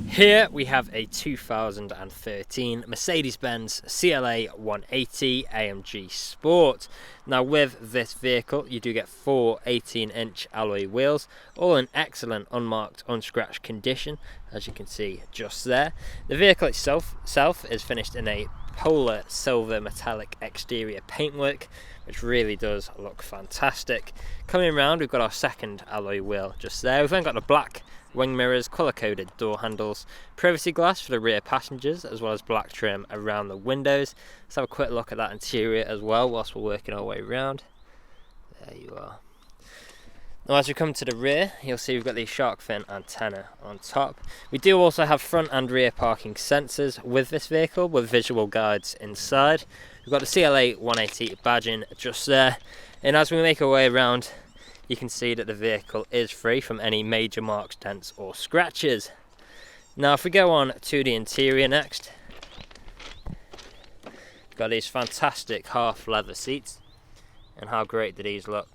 Here we have a 2013 Mercedes-Benz CLA180 AMG Sport. Now with this vehicle you do get 4 18-inch alloy wheels, all in excellent unmarked, unscratched condition, as you can see just there. The vehicle itself is finished in a polar silver metallic exterior paintwork, which really does look fantastic. Coming around, we've got our second alloy wheel just there. We've then got the black wing mirrors, colour-coded door handles, privacy glass for the rear passengers, as well as black trim around the windows. Let's have a quick look at that interior as well whilst we're working our way around. There you are. Now as we come to the rear, you'll see we've got the shark fin antenna on top. We do also have front and rear parking sensors with this vehicle, with visual guides inside. We've got the CLA180 badging just there, and as we make our way around, you can see that the vehicle is free from any major marks, dents or scratches. Now if we go on to the interior next, we've got these fantastic half leather seats, and how great do these look.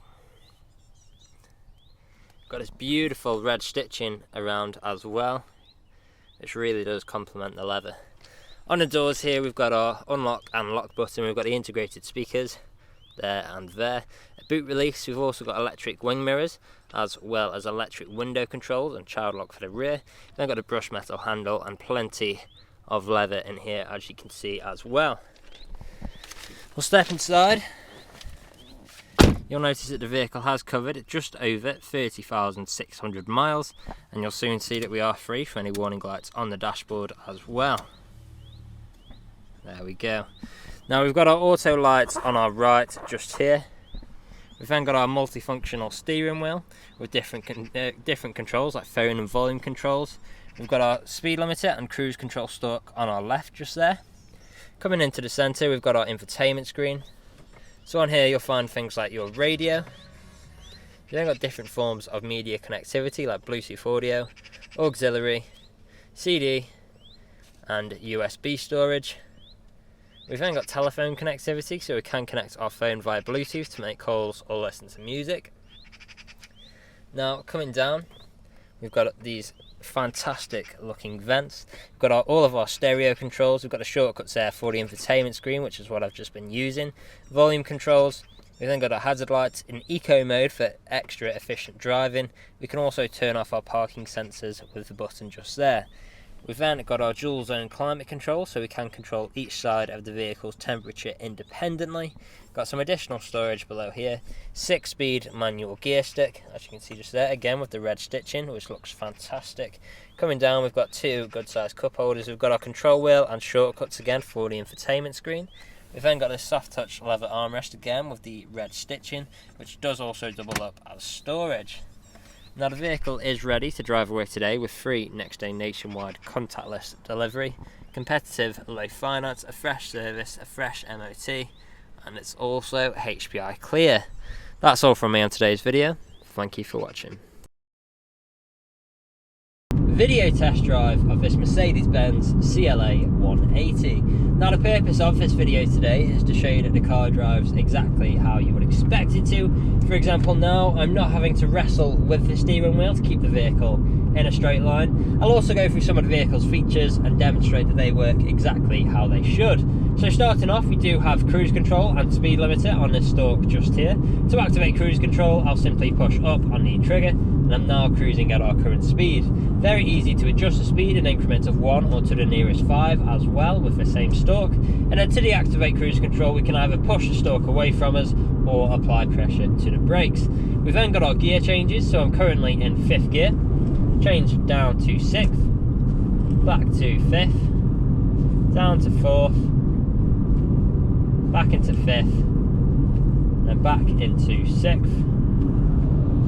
Got this beautiful red stitching around as well, which really does complement the leather. On the doors here we've got our unlock and lock button, we've got the integrated speakers there and there. A boot release, we've also got electric wing mirrors, as well as electric window controls and child lock for the rear. Then got a brushed metal handle and plenty of leather in here, as you can see as well. We'll step inside. You'll notice that the vehicle has covered just over 30,600 miles, and you'll soon see that we are free from any warning lights on the dashboard as well. There we go. Now we've got our auto lights on our right just here. We've then got our multifunctional steering wheel with different controls like phone and volume controls. We've got our speed limiter and cruise control stalk on our left just there. Coming into the centre, we've got our infotainment screen. So on here you'll find things like your radio. You've then got different forms of media connectivity like Bluetooth audio, auxiliary, CD and USB storage. We've then got telephone connectivity, so we can connect our phone via Bluetooth to make calls or listen to music. Now coming down, we've got these fantastic looking vents. We've got all of our stereo controls. We've got the shortcuts there for the infotainment screen, which is what I've just been using. Volume controls. We've then got our hazard lights in eco mode for extra efficient driving. We can also turn off our parking sensors with the button just there. We've then got our dual zone climate control, so we can control each side of the vehicle's temperature independently. Got some additional storage below here. 6-speed manual gear stick, as you can see just there, again with the red stitching, which looks fantastic. Coming down, we've got 2 good sized cup holders. We've got our control wheel and shortcuts again for the infotainment screen. We've then got this soft touch leather armrest again with the red stitching, which does also double up as storage. Now the vehicle is ready to drive away today with free next day nationwide contactless delivery, competitive low finance, a fresh service, a fresh MOT, and it's also HPI clear. That's all from me on today's video. Thank you for watching. Video test drive of this Mercedes-Benz CLA180. Now the purpose of this video today is to show you that the car drives exactly how you would expect it to. For example, now I'm not having to wrestle with the steering wheel to keep the vehicle in a straight line. I'll also go through some of the vehicle's features and demonstrate that they work exactly how they should. So starting off, we do have cruise control and speed limiter on this stalk just here. To activate cruise control, I'll simply push up on the trigger, and I'm now cruising at our current speed. Very easy to adjust the speed in increments of 1 or to the nearest 5 as well with the same stalk. And then to deactivate cruise control, we can either push the stalk away from us or apply pressure to the brakes. We've then got our gear changes, so I'm currently in 5th gear. Change down to 6th, back to 5th, down to 4th, back into 5th, then back into 6th,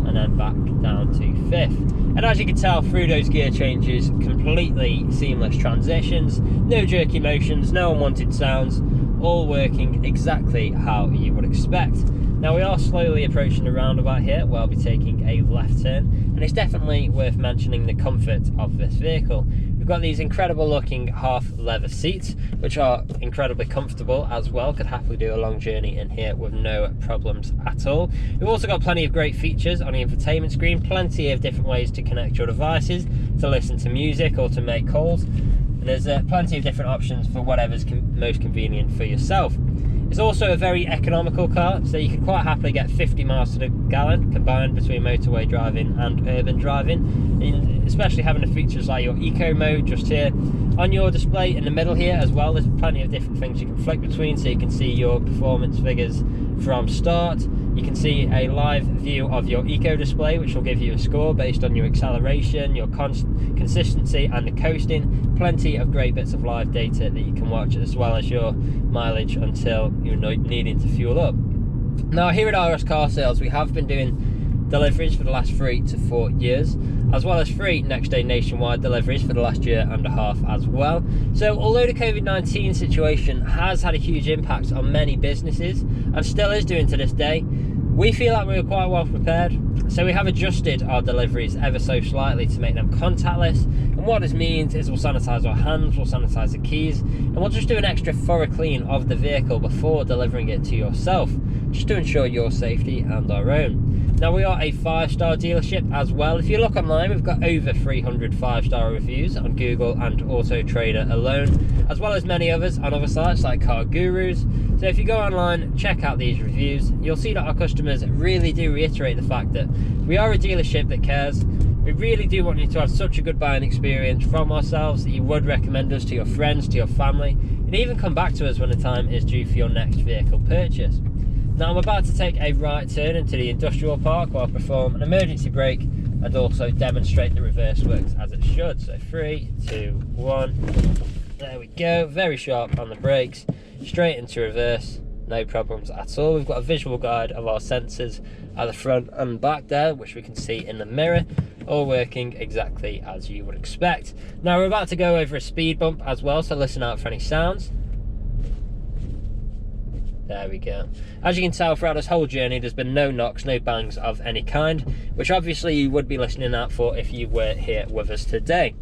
and then back down to 5th. And as you can tell through those gear changes, completely seamless transitions, no jerky motions, no unwanted sounds, all working exactly how you would expect. Now we are slowly approaching the roundabout here where I'll be taking a left turn, and it's definitely worth mentioning the comfort of this vehicle. We've got these incredible looking half leather seats, which are incredibly comfortable as well. Could happily do a long journey in here with no problems at all. We've also got plenty of great features on the infotainment screen, plenty of different ways to connect your devices, to listen to music or to make calls. And there's plenty of different options for whatever's most convenient for yourself. It's also a very economical car, so you can quite happily get 50 miles to the gallon combined between motorway driving and urban driving, and especially having the features like your eco mode just here on your display in the middle here as well. There's plenty of different things you can flick between, so you can see your performance figures from start. You can see a live view of your eco display, which will give you a score based on your acceleration, your consistency and the coasting. Plenty of great bits of live data that you can watch, as well as your mileage until you're needing to fuel up. Now here at RS Car Sales, we have been doing deliveries for the last 3 to 4 years, as well as free next day nationwide deliveries for the last year and a half as well. So although the COVID-19 situation has had a huge impact on many businesses and still is doing to this day, we feel like we were quite well prepared. So we have adjusted our deliveries ever so slightly to make them contactless. And what this means is we'll sanitize our hands, we'll sanitize the keys, and we'll just do an extra thorough clean of the vehicle before delivering it to yourself, just to ensure your safety and our own. Now we are a 5-star dealership as well. If you look online, we've got over 300 5-star reviews on Google and Autotrader alone, as well as many others on other sites like Car Gurus. So if you go online, check out these reviews, you'll see that our customers really do reiterate the fact that we are a dealership that cares. We really do want you to have such a good buying experience from ourselves that you would recommend us to your friends, to your family, and even come back to us when the time is due for your next vehicle purchase. Now I'm about to take a right turn into the industrial park where I'll perform an emergency brake and also demonstrate the reverse works as it should. So 3, 2, 1, there we go, very sharp on the brakes, straight into reverse, no problems at all. We've got a visual guide of our sensors at the front and back there, which we can see in the mirror, all working exactly as you would expect. Now we're about to go over a speed bump as well, so listen out for any sounds. There we go. As you can tell, throughout this whole journey there's been no knocks, no bangs of any kind, which obviously you would be listening out for if you were here with us today.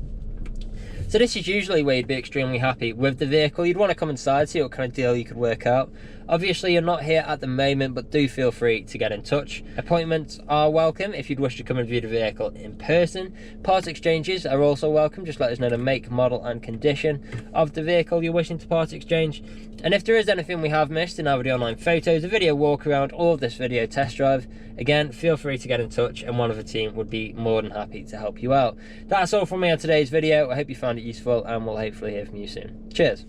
So this is usually where you'd be extremely happy with the vehicle. You'd want to come inside, see what kind of deal you could work out. Obviously you're not here at the moment, but do feel free to get in touch. Appointments are welcome if you'd wish to come and view the vehicle in person. Part exchanges are also welcome. Just let us know the make, model and condition of the vehicle you're wishing to part exchange. And if there is anything we have missed in our the online photos, a video walk around, or this video test drive, again, feel free to get in touch and one of the team would be more than happy to help you out. That's all from me on today's video. I hope you found it useful and we'll hopefully hear from you soon. Cheers.